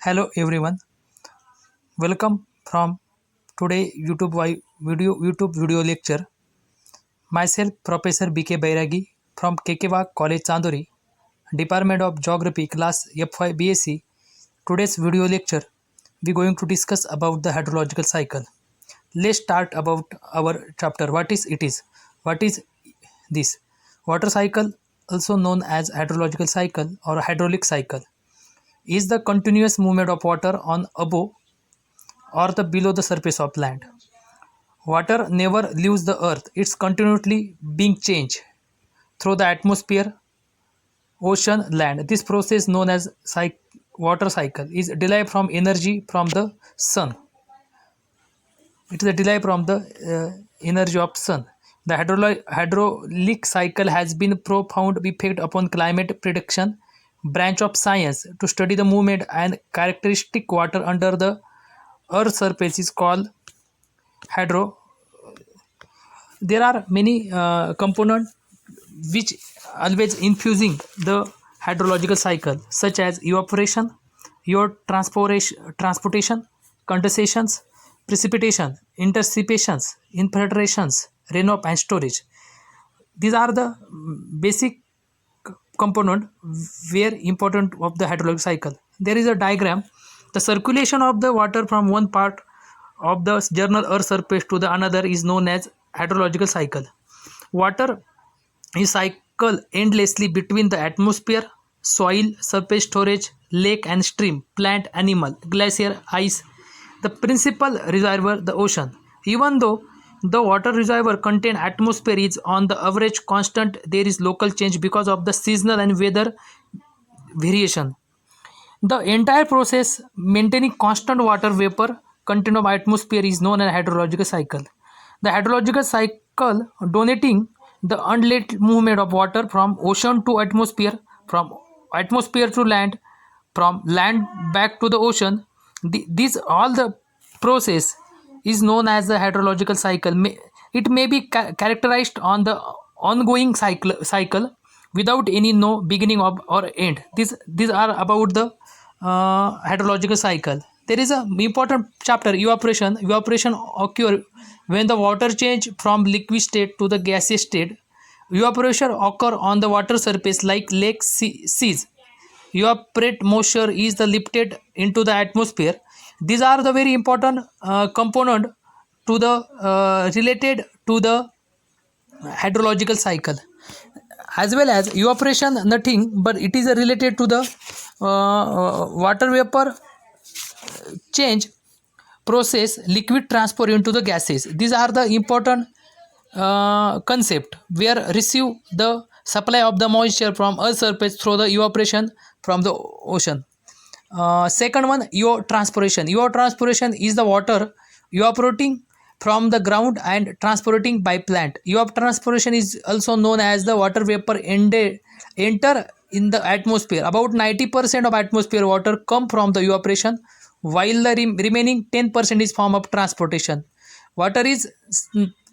Hello everyone, welcome from today YouTube video lecture. Myself Professor BK Bairagi from Kekewa College Chandori, Department of Geography, class F5 BSc. Today's video lecture we going to discuss about the hydrological cycle. Let's start about our chapter. What is it is? What is this? Water cycle, also known as hydrological cycle or hydraulic cycle, is the continuous movement of water on above or the below the surface of land. Water never leaves the earth, it's continually being changed through the atmosphere, ocean, land. This process, known as water cycle, is derived from energy from the sun. It is a derived from the energy of sun. The hydraulic cycle has been profound effect upon climate prediction branch of science to study the movement and characteristic water under the earth's surface is called hydro. There are many components which always infusing the hydrological cycle, such as evaporation, your transportation, condensations, precipitation, intercipations, infiltrations, runoff, and storage. These are the basic component very important of the hydrological cycle. There is a diagram. The circulation of the water from one part of the journal earth surface to the another is known as hydrological cycle. Water is cycle endlessly between the atmosphere, soil, surface storage, lake and stream, plant, animal, glacier, ice, the principal reservoir, the ocean. Even though the water reservoir contain atmosphere is on the average constant, there is local change because of the seasonal and weather variation. The entire process maintaining constant water vapor content of atmosphere is known as hydrological cycle. The hydrological cycle donating the unlet movement of water from ocean to atmosphere, from atmosphere to land, from land back to the ocean. These all the process is known as the hydrological cycle. It may be characterized on the ongoing cycle without any no beginning of or end. These are about the hydrological cycle. There is a important chapter evaporation. Evaporation occur when the water change from liquid state to the gaseous state. Evaporation occur on the water surface like lakes, seas. Evaporate moisture is the lifted into the atmosphere. These are the very important component to the related to the hydrological cycle. As well as evaporation, nothing but it is related to the water vapor change process, liquid transfer into the gases. These are the important concept where receive the supply of the moisture from earth surface through the evaporation from the ocean. Second one, evapotranspiration. Evapotranspiration is the water evaporating from the ground and transporting by plant. Evapotranspiration is also known as the water vapor enter in the atmosphere. About 90% of atmosphere water come from the evaporation, while the remaining 10% is form of transportation. Water is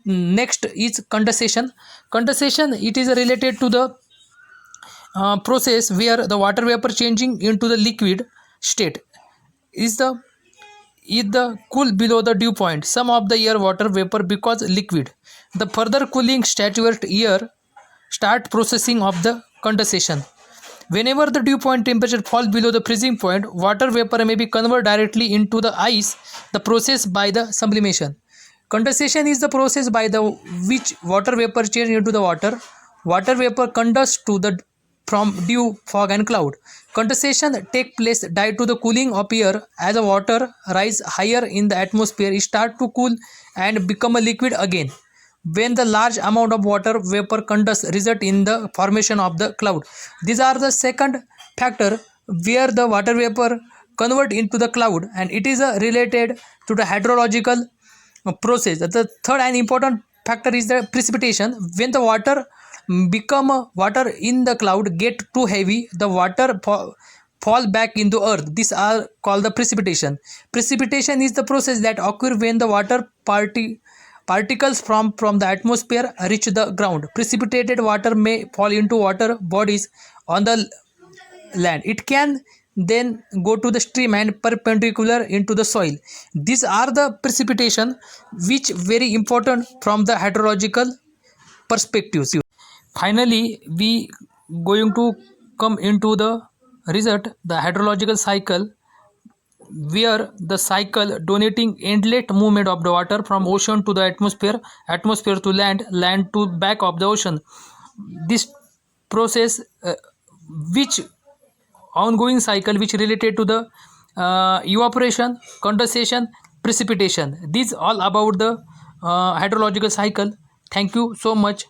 next is condensation. Condensation, it is related to the process where the water vapor changing into the liquid state is the cool below the dew point. Some of the air water vapor because liquid. The further cooling saturated air start processing of the condensation. Whenever the dew point temperature falls below the freezing point, water vapor may be converted directly into the ice. The process by the sublimation. Condensation is the process by the which water vapor change into the water. Water vapor condenses to the from dew, fog and cloud. Condensation take place due to the cooling of air. As the water rise higher in the atmosphere, it start to cool and become a liquid again. When the large amount of water vapor condense result in the formation of the cloud. These are the second factor where the water vapor convert into the cloud, and it is related to the hydrological process. The third and important factor is the precipitation. When the water become water in the cloud get too heavy, the water fall back into earth. These are called the precipitation. Precipitation is the process that occur when the water particles from the atmosphere reach the ground. Precipitated water may fall into water bodies on the land. It can then go to the stream and perpendicular into the soil. These are the precipitation which very important from the hydrological perspectives. Finally, we going to come into the result, the hydrological cycle, where the cycle donating endless movement of the water from ocean to the atmosphere, atmosphere to land, land to back of the ocean. This process, which ongoing cycle which related to the evaporation, condensation, precipitation. These all about the hydrological cycle. Thank you so much.